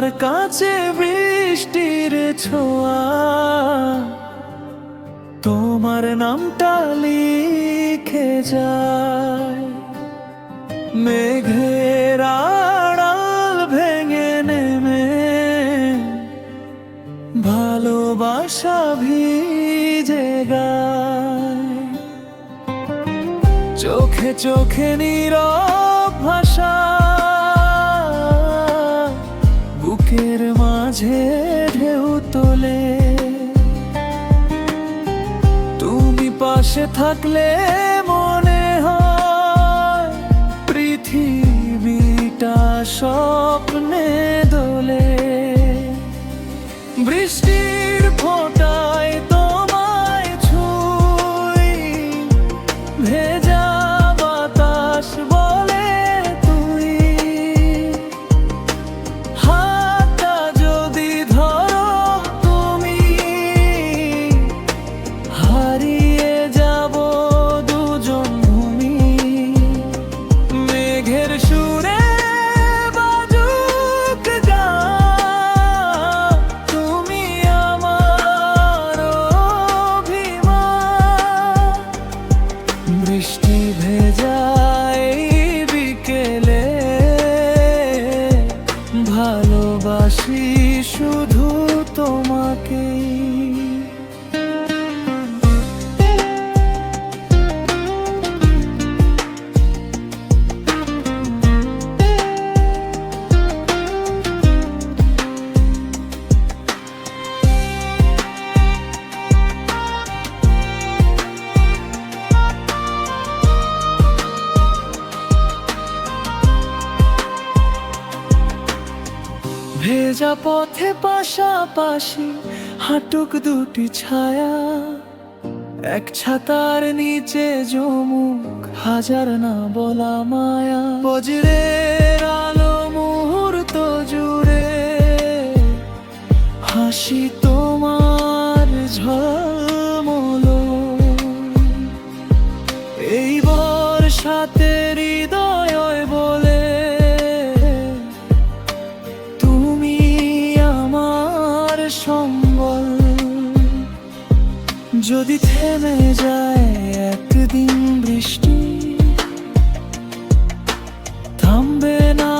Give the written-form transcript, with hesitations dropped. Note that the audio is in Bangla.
তোমার কাছে বৃষ্টির ছোঁয়া, তোমার নামটা লিখে যায় মেঘের আড়াল ভেঙে নেমে, ভালোবাসা ভিজে গায়। চোখে চোখে নীরব ভাষা, বুকের মাঝে ঢেউ তোলে। তুমি পাশে থাকলে মনে হয় পৃথিবীটা স্বপ্নে দোলে। বৃষ্টির ফোঁটায় তোমায় ছুঁই, ভেজা বাতাস বলে তুই। হাতটা যদি ধরো তুমি, হারিয়ে যাব দুজন ভূমি। মেঘের সুরে বাজুক গান, তুমি আমার অভিমান। বৃষ্টি ভেজা এই বিকেলে, ভালোবাসি শুধু তোমাকেই। ভেজা পথে পাশাপাশি হাঁটুক দুটি ছায়া, এক ছাতার নিচে জমুক হাজার না বলা মায়া। বজ্রের আলো মুহূর্ত জুড়ে, হাসি তোমার ঝলমলো। এই বর্ষাতে হৃদয় বলে সম্বল। যদি থেমে যায় একদিন বৃষ্টি, থামবে না